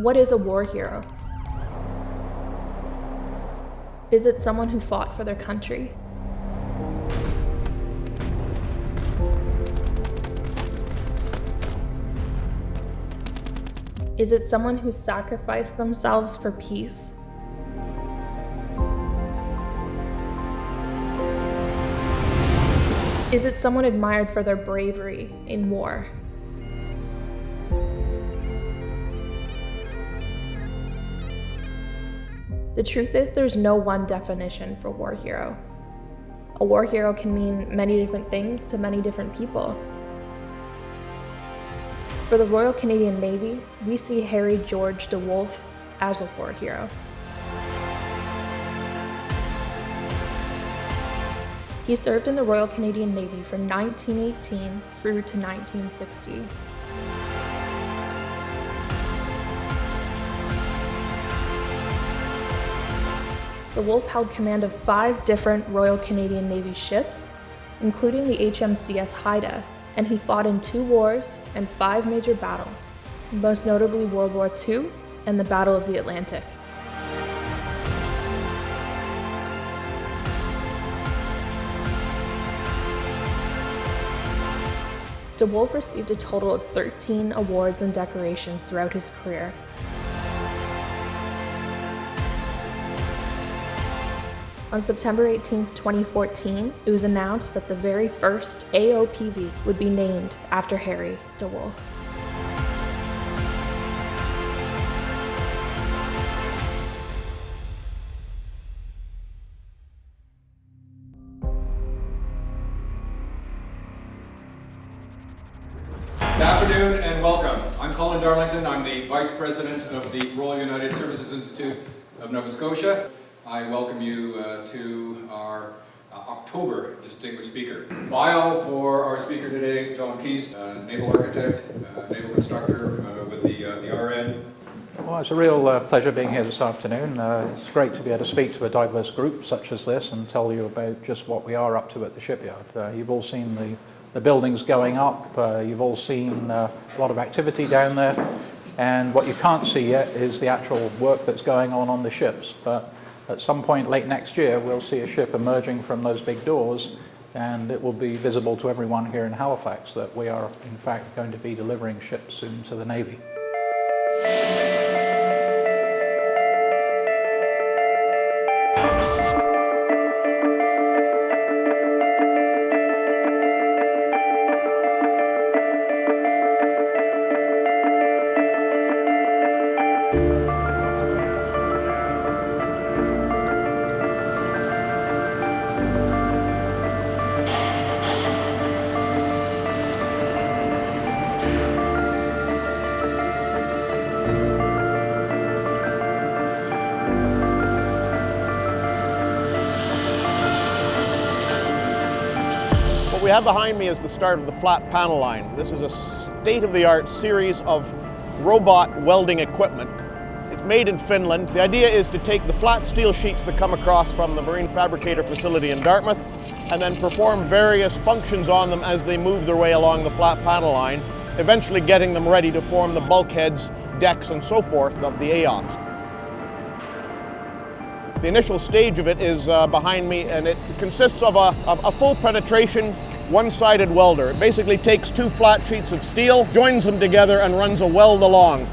What is a war hero? Is it someone who fought for their country? Is it someone who sacrificed themselves for peace? Is it someone admired for their bravery in war? The truth is, there's no one definition for war hero. A war hero can mean many different things to many different people. For the Royal Canadian Navy, we see Harry George DeWolf as a war hero. He served in the Royal Canadian Navy from 1918 through to 1960. DeWolf held command of 5 different Royal Canadian Navy ships, including the HMCS Haida, and he fought in 2 wars and 5 major battles, most notably World War II and the Battle of the Atlantic. DeWolf received a total of 13 awards and decorations throughout his career. On September 18, 2014, it was announced that the very first AOPV would be named after Harry DeWolf. Good afternoon and welcome. I'm Colin Darlington. I'm the Vice President of the Royal United Services Institute of Nova Scotia. I welcome you to our October Distinguished Speaker. Bio for our speaker today, John Keys, naval architect, naval constructor with the RN. Well, it's a real pleasure being here this afternoon. It's great to be able to speak to a diverse group such as this and tell you about just what we are up to at the shipyard. You've all seen the buildings going up, you've all seen a lot of activity down there, and what you can't see yet is the actual work that's going on the ships. But at some point late next year, we'll see a ship emerging from those big doors, and it will be visible to everyone here in Halifax that we are, in fact, going to be delivering ships soon to the Navy. What we have behind me is the start of the flat panel line. This is a state-of-the-art series of robot welding equipment. It's made in Finland. The idea is to take the flat steel sheets that come across from the Marine Fabricator facility in Dartmouth and then perform various functions on them as they move their way along the flat panel line, eventually getting them ready to form the bulkheads, decks, and so forth of the AOPS. The initial stage of it is behind me, and it consists of a full penetration, one-sided welder. It basically takes 2 flat sheets of steel, joins them together, and runs a weld along.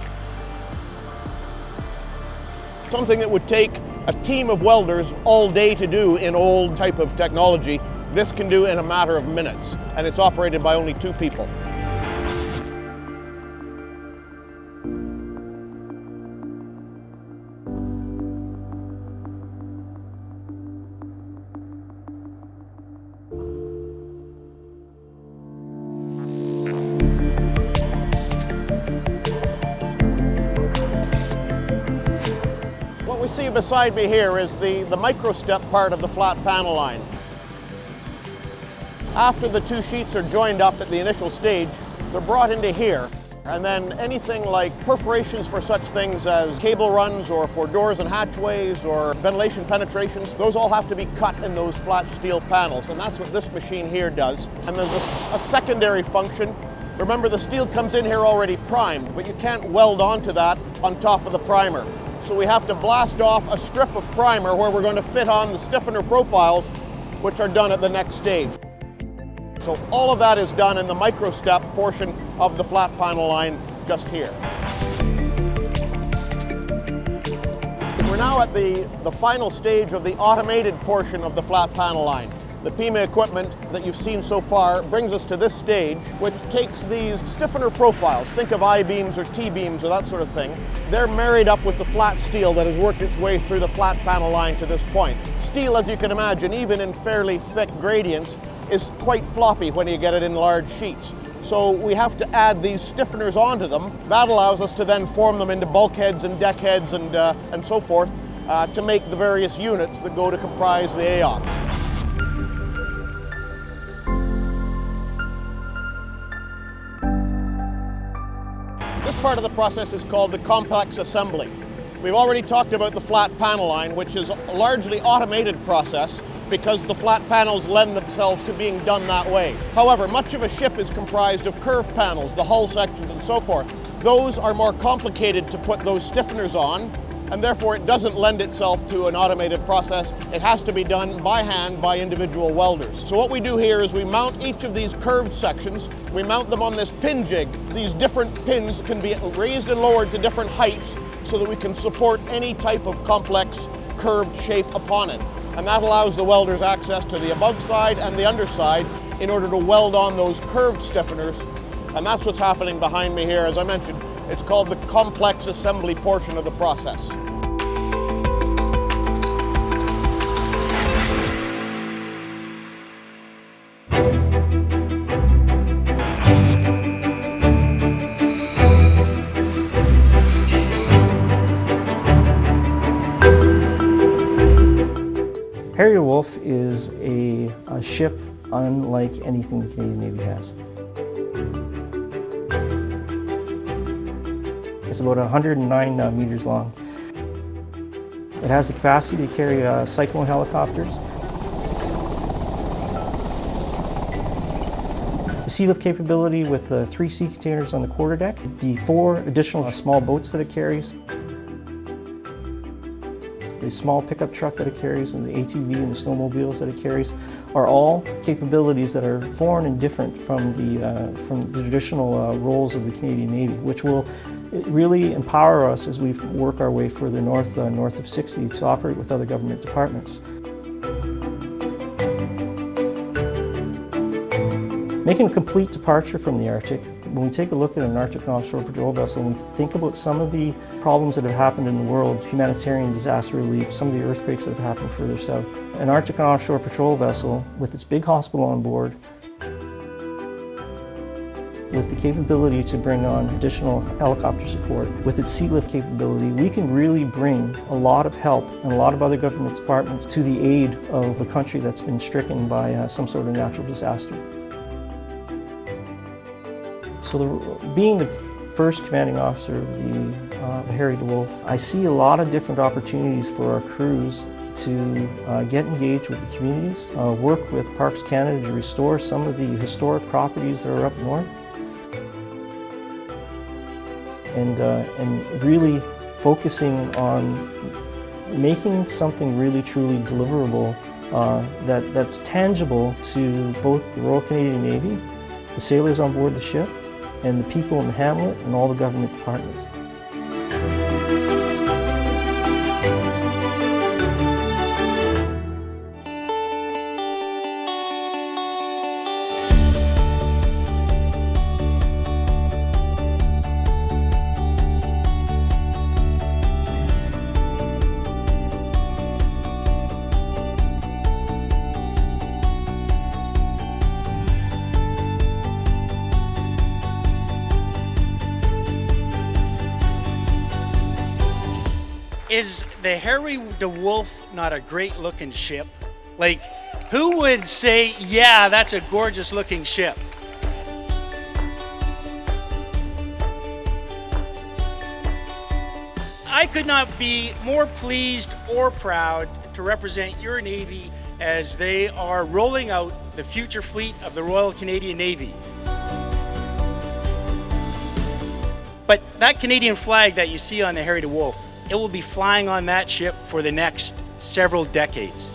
Something that would take a team of welders all day to do in old type of technology, this can do in a matter of minutes, and it's operated by only 2 people. What we see beside me here is the micro-step part of the flat panel line. After the 2 sheets are joined up at the initial stage, they're brought into here. And then anything like perforations for such things as cable runs or for doors and hatchways or ventilation penetrations, those all have to be cut in those flat steel panels. And that's what this machine here does. And there's a secondary function Remember, the steel comes in here already primed, but you can't weld onto that on top of the primer. So we have to blast off a strip of primer where we're going to fit on the stiffener profiles, which are done at the next stage. So all of that is done in the micro-step portion of the flat panel line just here. We're now at the final stage of the automated portion of the flat panel line. The PIMA equipment that you've seen so far brings us to this stage, which takes these stiffener profiles, think of I-beams or T-beams or that sort of thing. They're married up with the flat steel that has worked its way through the flat panel line to this point. Steel, as you can imagine, even in fairly thick gradients, is quite floppy when you get it in large sheets. So we have to add these stiffeners onto them. That allows us to then form them into bulkheads and deckheads and so forth to make the various units that go to comprise the AOPS. This part of the process is called the complex assembly. We've already talked about the flat panel line, which is a largely automated process because the flat panels lend themselves to being done that way. However, much of a ship is comprised of curved panels, the hull sections and so forth. Those are more complicated to put those stiffeners on, and therefore it doesn't lend itself to an automated process. It has to be done by hand by individual welders. So what we do here is we mount each of these curved sections, we mount them on this pin jig. These different pins can be raised and lowered to different heights so that we can support any type of complex curved shape upon it. And that allows the welders access to the above side and the underside in order to weld on those curved stiffeners. And that's what's happening behind me here. As I mentioned, it's called the complex assembly portion of the process. Harry DeWolf is a ship unlike anything the Canadian Navy has. It's about 109 meters long. It has the capacity to carry cyclone helicopters. The sea lift capability with the 3 sea containers on the quarterdeck, the 4 additional small boats that it carries, the small pickup truck that it carries, and the ATV and the snowmobiles that it carries are all capabilities that are foreign and different from the traditional roles of the Canadian Navy, which will really empower us as we work our way further north of 60 to operate with other government departments. Making a complete departure from the Arctic, when we take a look at an Arctic offshore patrol vessel and we think about some of the problems that have happened in the world, humanitarian disaster relief, some of the earthquakes that have happened further south, an Arctic offshore patrol vessel with its big hospital on board, with the capability to bring on additional helicopter support, with its sea lift capability, we can really bring a lot of help and a lot of other government departments to the aid of a country that's been stricken by some sort of natural disaster. So being the first commanding officer of the Harry DeWolf, I see a lot of different opportunities for our crews to get engaged with the communities, work with Parks Canada to restore some of the historic properties that are up north, and really focusing on making something really truly deliverable that's tangible to both the Royal Canadian Navy, the sailors on board the ship, and the people in the hamlet and all the government departments. Is the Harry DeWolf not a great looking ship? Like, who would say, yeah, that's a gorgeous looking ship? I could not be more pleased or proud to represent your Navy as they are rolling out the future fleet of the Royal Canadian Navy. But that Canadian flag that you see on the Harry DeWolf, it will be flying on that ship for the next several decades.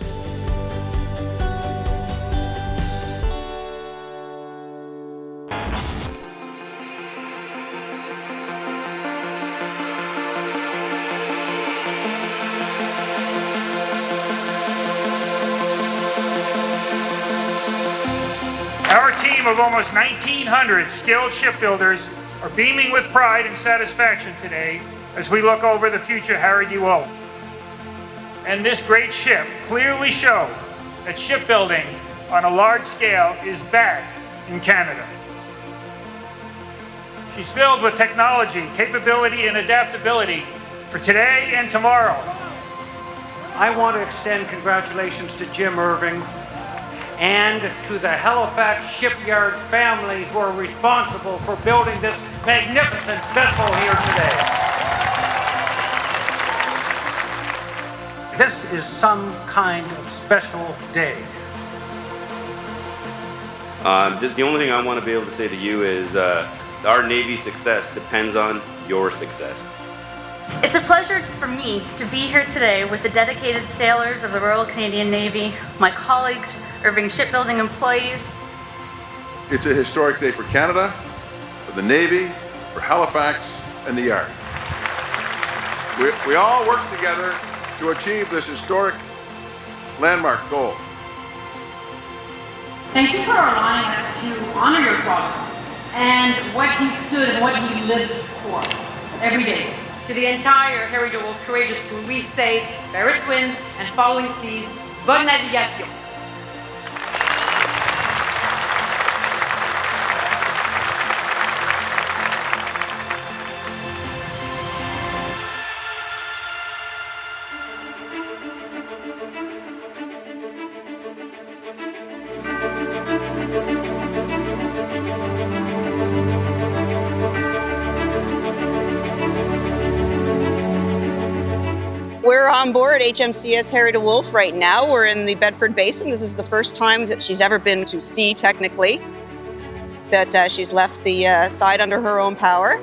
Our team of almost 1,900 skilled shipbuilders are beaming with pride and satisfaction today as we look over the future Harry DeWolf. And this great ship clearly shows that shipbuilding on a large scale is back in Canada. She's filled with technology, capability, and adaptability for today and tomorrow. I want to extend congratulations to Jim Irving and to the Halifax Shipyard family who are responsible for building this magnificent vessel here today. This is some kind of special day. The only thing I want to be able to say to you is our Navy's success depends on your success. It's a pleasure for me to be here today with the dedicated sailors of the Royal Canadian Navy, my colleagues, Irving Shipbuilding employees. It's a historic day for Canada, for the Navy, for Halifax, and the Yard. We all work together to achieve this historic landmark goal. Thank you for allowing us to honor your father and what he stood and what he lived for every day. To the entire Harry DeWolf courageous crew, we say, fairest winds and following seas, bonne navigation. We're on board HMCS Harry DeWolf right now. We're in the Bedford Basin. This is the first time that she's ever been to sea, technically, that she's left the side under her own power.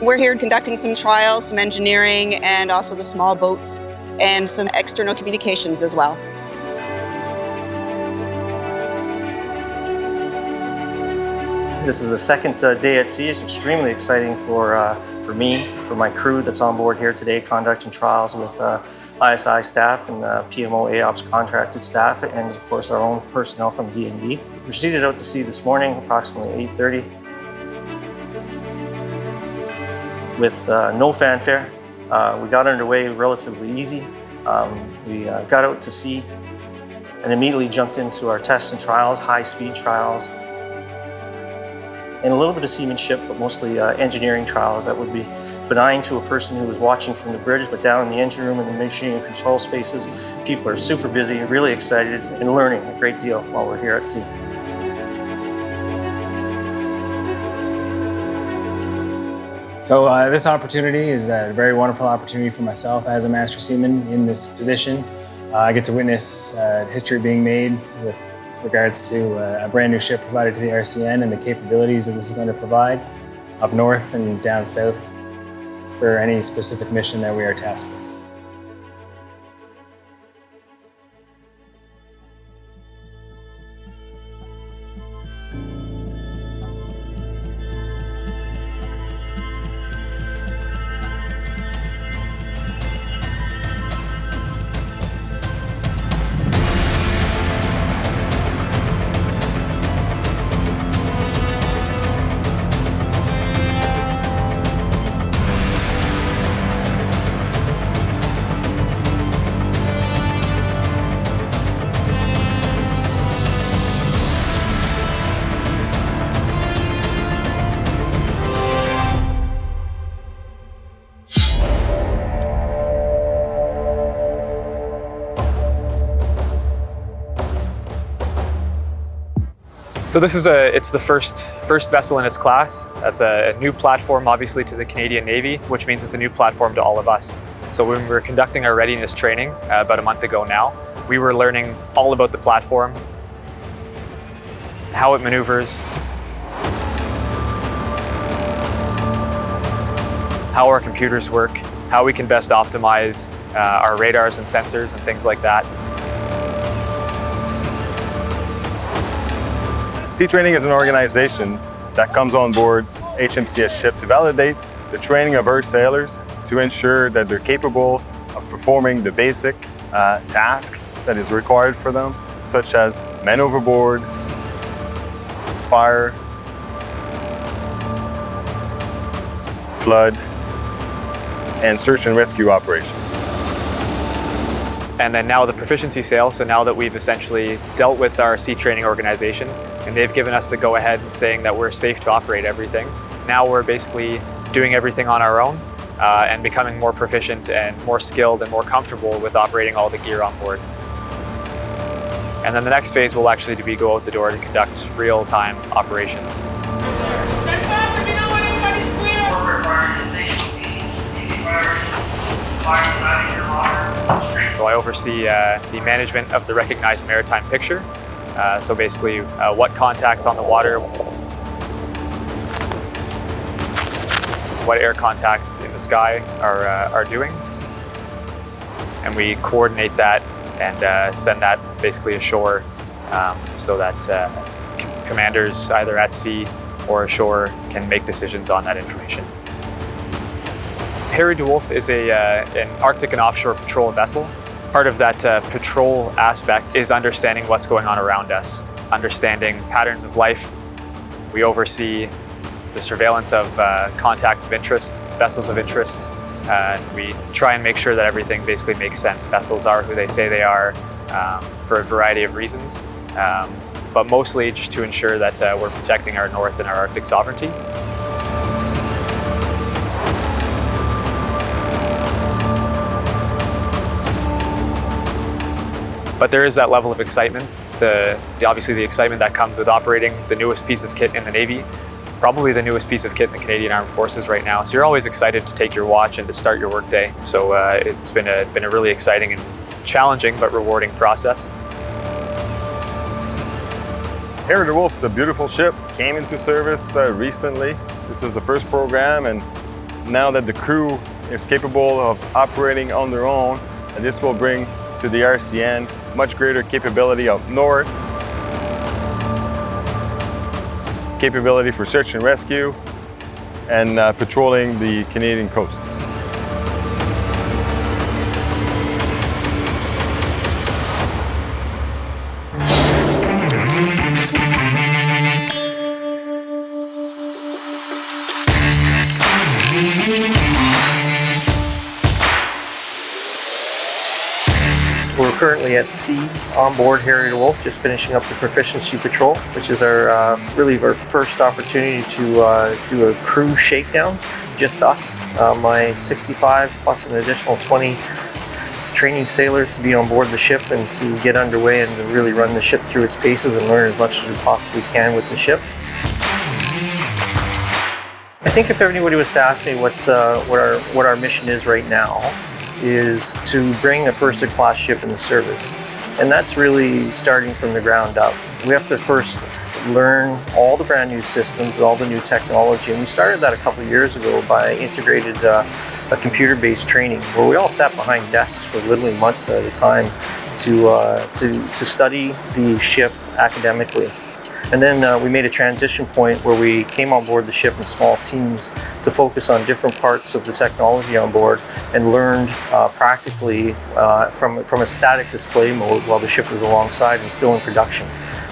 We're here conducting some trials, some engineering, and also the small boats, and some external communications as well. This is the second day at sea. It's extremely exciting for me, for my crew that's on board here today, conducting trials with ISI staff and PMO AOPS contracted staff, and of course our own personnel from D&D. We proceeded out to sea this morning, approximately 8:30, with no fanfare. We got underway relatively easy. We got out to sea and immediately jumped into our tests and trials, high-speed trials, and a little bit of seamanship, but mostly engineering trials that would be benign to a person who was watching from the bridge, but down in the engine room and the machine and control spaces, people are super busy, really excited, and learning a great deal while we're here at sea. So this opportunity is a very wonderful opportunity for myself as a master seaman in this position. I get to witness history being made with regards to a brand new ship provided to the RCN and the capabilities that this is going to provide up north and down south for any specific mission that we are tasked with. So this is it's the first vessel in its class. That's a new platform, obviously, to the Canadian Navy, which means it's a new platform to all of us. So when we were conducting our readiness training about a month ago now, we were learning all about the platform, how it maneuvers, how our computers work, how we can best optimize our radars and sensors and things like that. Sea Training is an organization that comes on board HMCS ship to validate the training of our sailors to ensure that they're capable of performing the basic task that is required for them, such as man overboard, fire, flood, and search and rescue operations. And then now the proficiency sale, so now that we've essentially dealt with our sea training organization and they've given us the go-ahead and saying that we're safe to operate everything, now we're basically doing everything on our own and becoming more proficient and more skilled and more comfortable with operating all the gear on board. And then the next phase will actually be go out the door to conduct real-time operations. So I oversee the management of the recognized maritime picture. So basically what contacts on the water, what air contacts in the sky are doing. And we coordinate that and send that basically ashore so that commanders either at sea or ashore can make decisions on that information. Harry DeWolf is an Arctic and offshore patrol vessel. Part of that patrol aspect is understanding what's going on around us, understanding patterns of life. We oversee the surveillance of contacts of interest, vessels of interest. We try and make sure that everything basically makes sense. Vessels are who they say they are for a variety of reasons, but mostly just to ensure that we're protecting our North and our Arctic sovereignty. But there is that level of excitement, obviously the excitement that comes with operating the newest piece of kit in the Navy, probably the newest piece of kit in the Canadian Armed Forces right now. So you're always excited to take your watch and to start your workday. So it's been a really exciting and challenging but rewarding process. Harry DeWolf is a beautiful ship, came into service recently. This is the first program, and now that the crew is capable of operating on their own, and this will bring to the RCN much greater capability up north, capability for search and rescue, and patrolling the Canadian coast. We're currently at sea on board Harry DeWolf, just finishing up the proficiency patrol, which is our really our first opportunity to do a crew shakedown, just us, my 65 plus an additional 20 training sailors to be on board the ship and to get underway and to really run the ship through its paces and learn as much as we possibly can with the ship. I think if anybody was to ask me what our mission is right now, is to bring a first-class ship into service. And that's really starting from the ground up. We have to first learn all the brand new systems, all the new technology, and we started that a couple of years ago by integrated a computer-based training where we all sat behind desks for literally months at a time to study the ship academically. And then we made a transition point where we came on board the ship in small teams to focus on different parts of the technology on board and learned practically from a static display mode while the ship was alongside and still in production,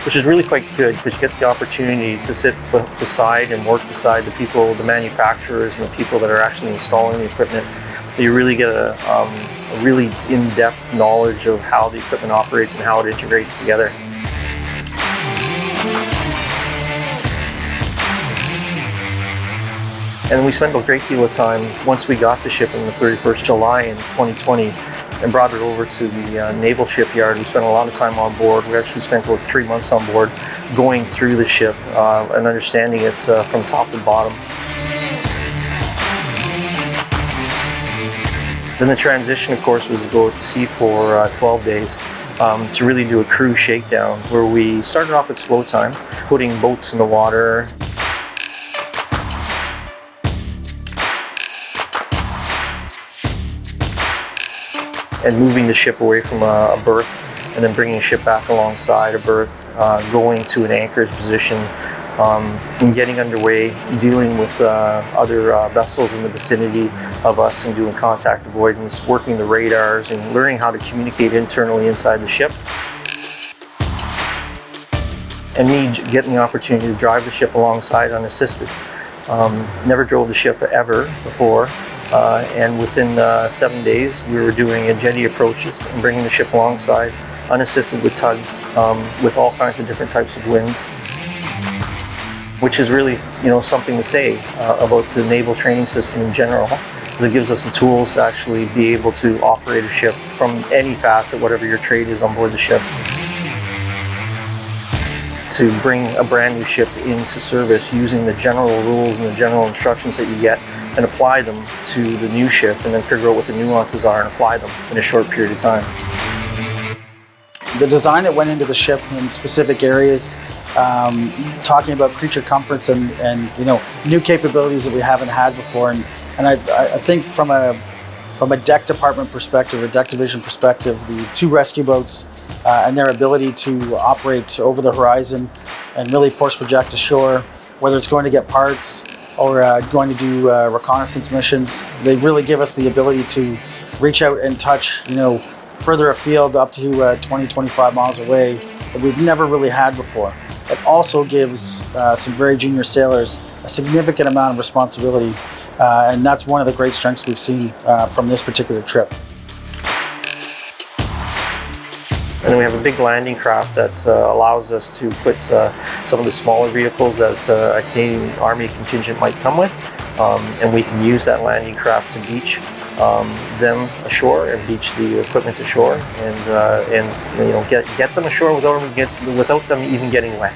which is really quite good because you get the opportunity to sit beside and work beside the people, the manufacturers and the people that are actually installing the equipment. You really get a really in-depth knowledge of how the equipment operates and how it integrates together. And we spent a great deal of time, once we got the ship on the 31st July in 2020 and brought it over to the Naval Shipyard. We spent a lot of time on board. We actually spent about 3 months on board going through the ship and understanding it from top to bottom. Then the transition, of course, was to go out to sea for 12 days to really do a crew shakedown where we started off at slow time. putting boats in the water. And moving the ship away from a berth, and then bringing the ship back alongside a berth, going to an anchorage position, and getting underway, dealing with other vessels in the vicinity of us and doing contact avoidance, working the radars and learning how to communicate internally inside the ship. And me getting the opportunity to drive the ship alongside unassisted. Never drove the ship ever before. And within 7 days, we were doing jetty approaches and bringing the ship alongside, unassisted with tugs, with all kinds of different types of winds, which is really, something to say about the naval training system in general, because it gives us the tools to actually be able to operate a ship from any facet, whatever your trade is on board the ship. To bring a brand new ship into service using the general rules and the general instructions that you get, and apply them to the new ship, and then figure out what the nuances are and apply them in a short period of time. The design that went into the ship in specific areas, talking about creature comforts and new capabilities that we haven't had before, and I think from a deck department perspective or deck division perspective, the 2 rescue boats and their ability to operate over the horizon and really force project ashore, whether it's going to get parts or going to do reconnaissance missions. They really give us the ability to reach out and touch, further afield up to 20, 25 miles away that we've never really had before. It also gives some very junior sailors a significant amount of responsibility, and that's one of the great strengths we've seen from this particular trip. And then we have a big landing craft that allows us to put some of the smaller vehicles that a Canadian Army contingent might come with, and we can use that landing craft to beach them ashore and beach the equipment ashore, and get them ashore without them even getting wet.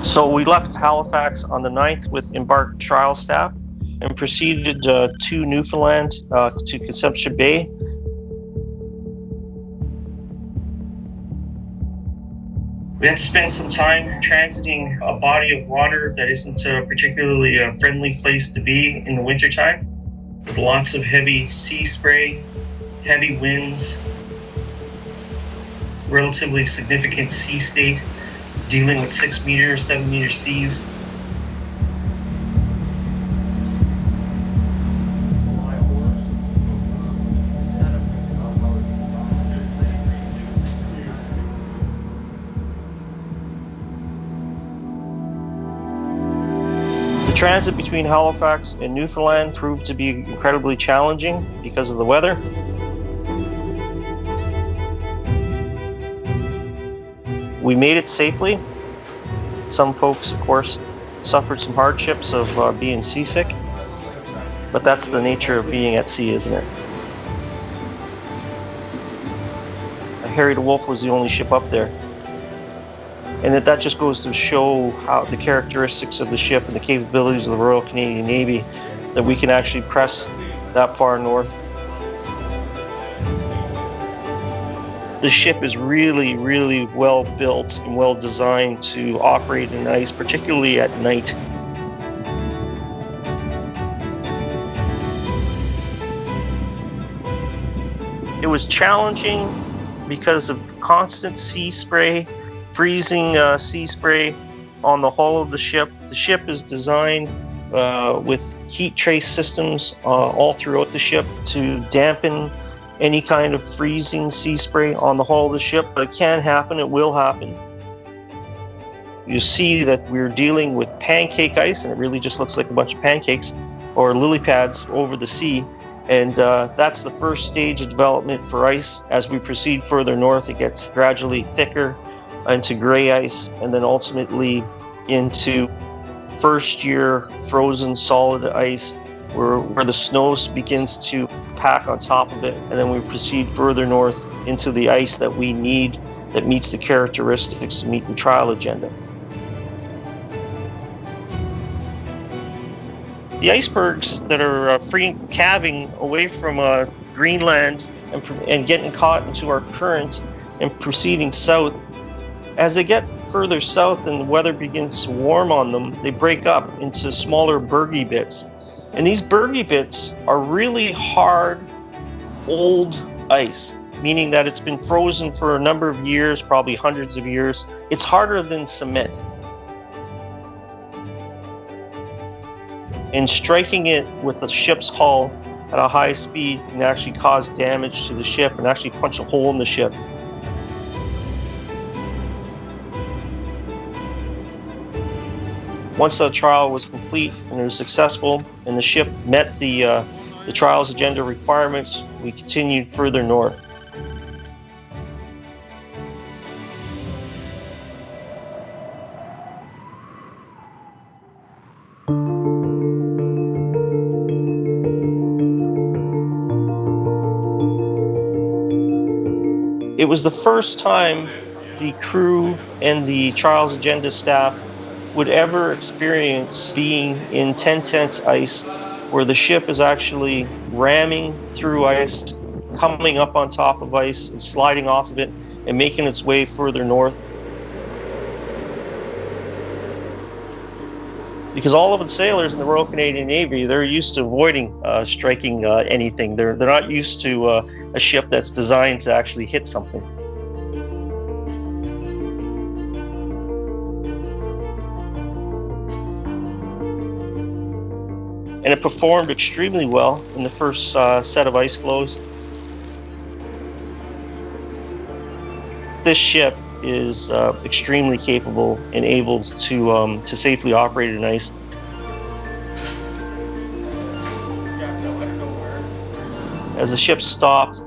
So we left Halifax on the 9th with embarked trial staff and proceeded to Newfoundland to Conception Bay. We had to spend some time transiting a body of water that isn't a particularly friendly place to be in the wintertime, with lots of heavy sea spray, heavy winds, relatively significant sea state, dealing with 6 meter, 7 meter seas. The transit between Halifax and Newfoundland proved to be incredibly challenging because of the weather. We made it safely. Some folks, of course, suffered some hardships of being seasick, but that's the nature of being at sea, isn't it? Harry DeWolf was the only ship up there. And that just goes to show how the characteristics of the ship and the capabilities of the Royal Canadian Navy, that we can actually press that far north. The ship is really, really well built and well designed to operate in ice, particularly at night. It was challenging because of constant sea spray, freezing sea spray on the hull of the ship. The ship is designed with heat trace systems all throughout the ship to dampen any kind of freezing sea spray on the hull of the ship, but it can happen, it will happen. you see that we're dealing with pancake ice, and it really just looks like a bunch of pancakes or lily pads over the sea. And that's the first stage of development for ice. As we proceed further north, it gets gradually thicker into gray ice, and then ultimately into first year frozen solid ice, where the snow begins to pack on top of it. And then we proceed further north into the ice that we need, that meets the characteristics to meet the trial agenda. The icebergs that are calving away from Greenland and getting caught into our current and proceeding south, as they get further south and the weather begins to warm on them, they break up into smaller bergy bits. And these bergy bits are really hard, old ice, meaning that it's been frozen for a number of years, probably hundreds of years. It's harder than cement. And striking it with a ship's hull at a high speed can actually cause damage to the ship and actually punch a hole in the ship. Once the trial was complete and it was successful and the ship met the trial's agenda requirements, we continued further north. It was the first time the crew and the trials agenda staff would ever experience being in 10 tenths ice, where the ship is actually ramming through ice, coming up on top of ice and sliding off of it and making its way further north. Because all of the sailors in the Royal Canadian Navy, they're used to avoiding striking anything. They're not used to a ship that's designed to actually hit something. And it performed extremely well in the first set of ice flows. This ship is extremely capable and able to safely operate in ice. As the ship stopped,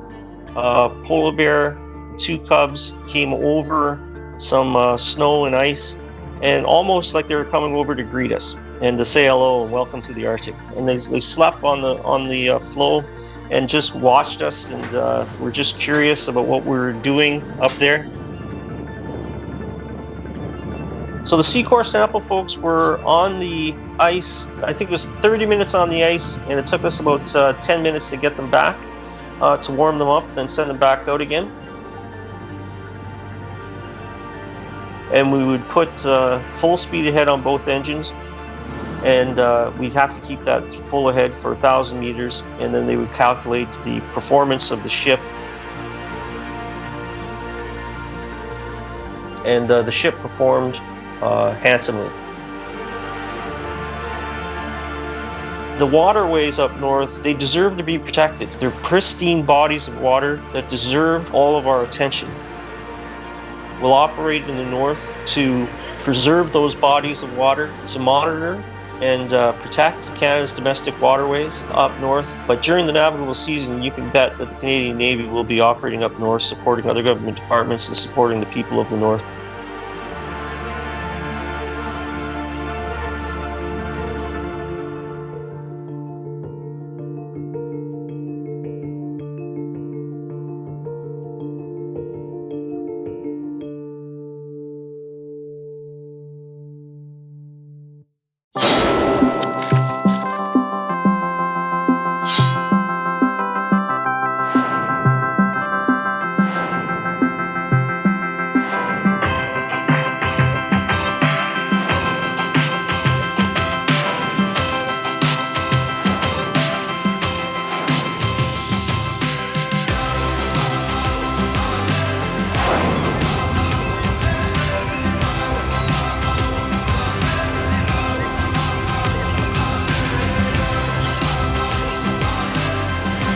polar bear, 2 cubs came over some snow and ice, and almost like they were coming over to greet us and to say hello and welcome to the Arctic. And they slept on the floe and just watched us, and were just curious about what we were doing up there. So the Seacore sample folks were on the ice, I think it was 30 minutes on the ice, and it took us about 10 minutes to get them back, to warm them up, then send them back out again. And we would put full speed ahead on both engines, and we'd have to keep that full ahead for 1,000 meters, and then they would calculate the performance of the ship. And the ship performed handsomely. The waterways up north, they deserve to be protected. They're pristine bodies of water that deserve all of our attention. We'll operate in the north to preserve those bodies of water, to monitor and protect Canada's domestic waterways up north. But during the navigable season, you can bet that the Canadian Navy will be operating up north, supporting other government departments and supporting the people of the north.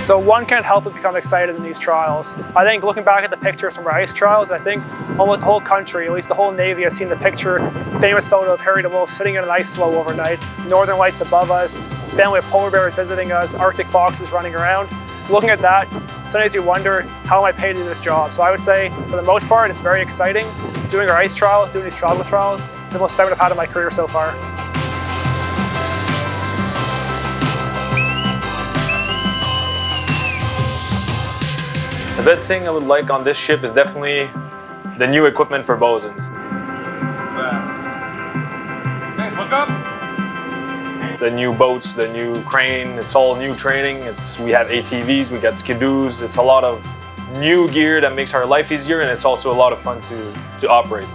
So one can't help but become excited in these trials. I think looking back at the pictures from our ice trials, I think almost the whole country, at least the whole Navy, has seen the famous photo of Harry DeWolf sitting in an ice floe overnight, northern lights above us, family of polar bears visiting us, Arctic foxes running around. Looking at that, sometimes you wonder, how am I paid to do this job? So I would say, for the most part, it's very exciting. Doing our ice trials, doing these travel trials, it's the most excitement I've had in my career so far. The best thing I would like on this ship is definitely the new equipment for bosuns. Look up. The new boats, the new crane, it's all new training. We have ATVs, we got skidoos. It's a lot of new gear that makes our life easier, and it's also a lot of fun to operate.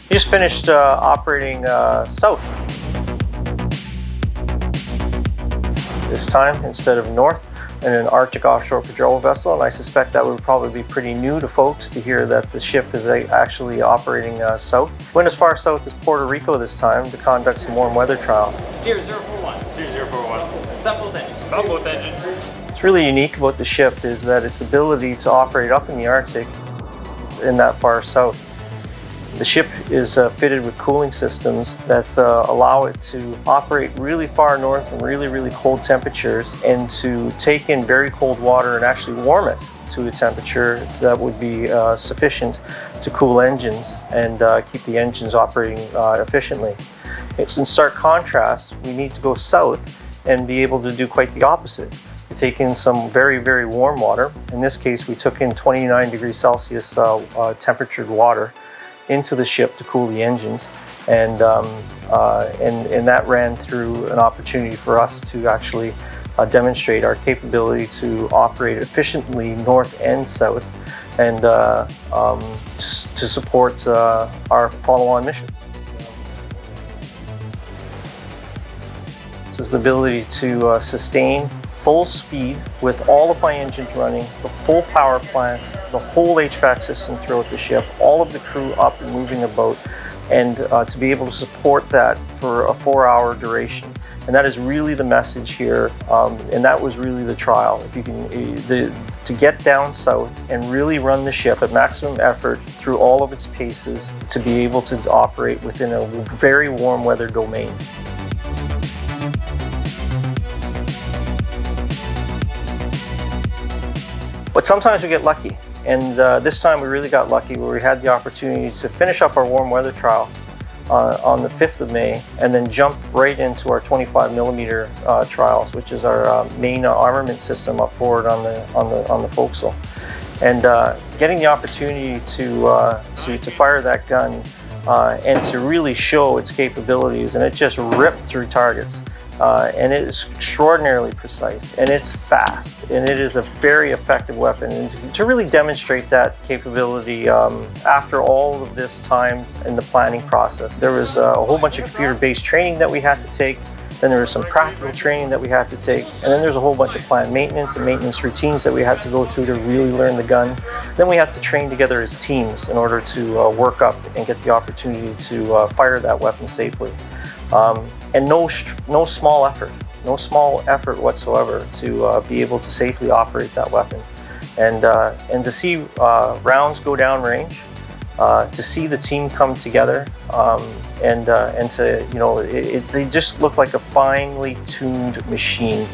Just finished operating south. This time instead of north in an Arctic offshore patrol vessel, and I suspect that would probably be pretty new to folks to hear that the ship is actually operating south. Went as far south as Puerto Rico this time to conduct some warm weather trial. Steer 041. Steer 041. Stop both engines. Stop both engines. What's really unique about the ship is that its ability to operate up in the Arctic in that far south. The ship is fitted with cooling systems that allow it to operate really far north in really, really cold temperatures and to take in very cold water and actually warm it to a temperature that would be sufficient to cool engines and keep the engines operating efficiently. It's in stark contrast, we need to go south and be able to do quite the opposite. We take in some very, very warm water. In this case, we took in 29 degrees Celsius temperatured water into the ship to cool the engines, and that ran through an opportunity for us to actually demonstrate our capability to operate efficiently north and south, and to support our follow-on mission. This is the ability to sustain full speed with all of my engines running, the full power plant, the whole HVAC system throughout the ship, all of the crew up and moving about, and to be able to support that for a 4-hour duration. And that is really the message here, and that was really the trial. If you can, to get down south and really run the ship at maximum effort through all of its paces to be able to operate within a very warm weather domain. But sometimes we get lucky, and this time we really got lucky where we had the opportunity to finish up our warm weather trial on the 5th of May and then jump right into our 25mm trials, which is our main armament system up forward on the forecastle. And getting the opportunity to fire that gun and to really show its capabilities, and it just ripped through targets. And it is extraordinarily precise, and it's fast, and it is a very effective weapon. And to really demonstrate that capability after all of this time in the planning process, there was a whole bunch of computer-based training that we had to take, then there was some practical training that we had to take, and then there's a whole bunch of planned maintenance and maintenance routines that we had to go through to really learn the gun. Then we had to train together as teams in order to work up and get the opportunity to fire that weapon safely. And no small effort whatsoever to be able to safely operate that weapon, and to see rounds go down range, to see the team come together, and to they just look like a finely tuned machine.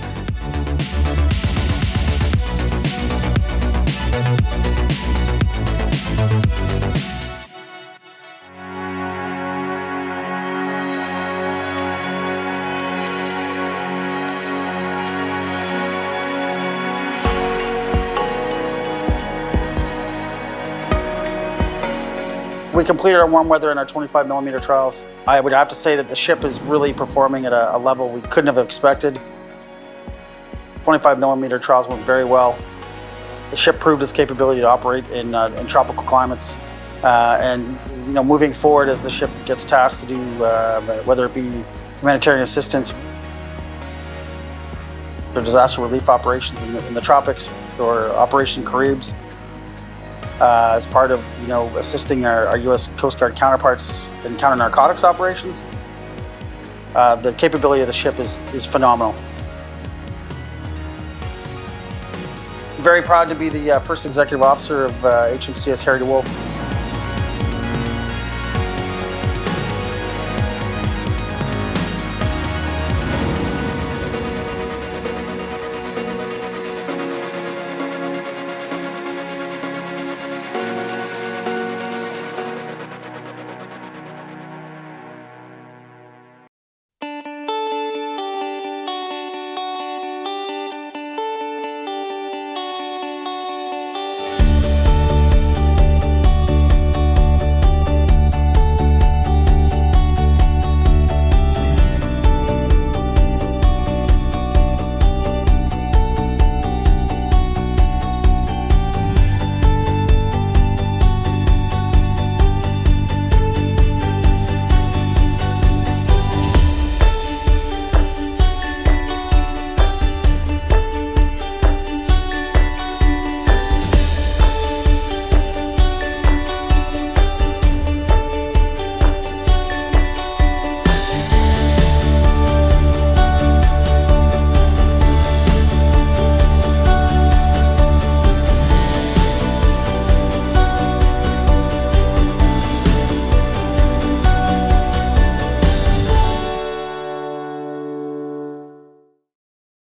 We completed our warm weather and our 25mm trials. I would have to say that the ship is really performing at a level we couldn't have expected. 25mm trials went very well. The ship proved its capability to operate in tropical climates. And moving forward as the ship gets tasked to do, whether it be humanitarian assistance or disaster relief operations in the tropics or Operation Caribs, as part of assisting our U.S. Coast Guard counterparts in counter-narcotics operations. The capability of the ship is phenomenal. Very proud to be the first executive officer of HMCS Harry DeWolf.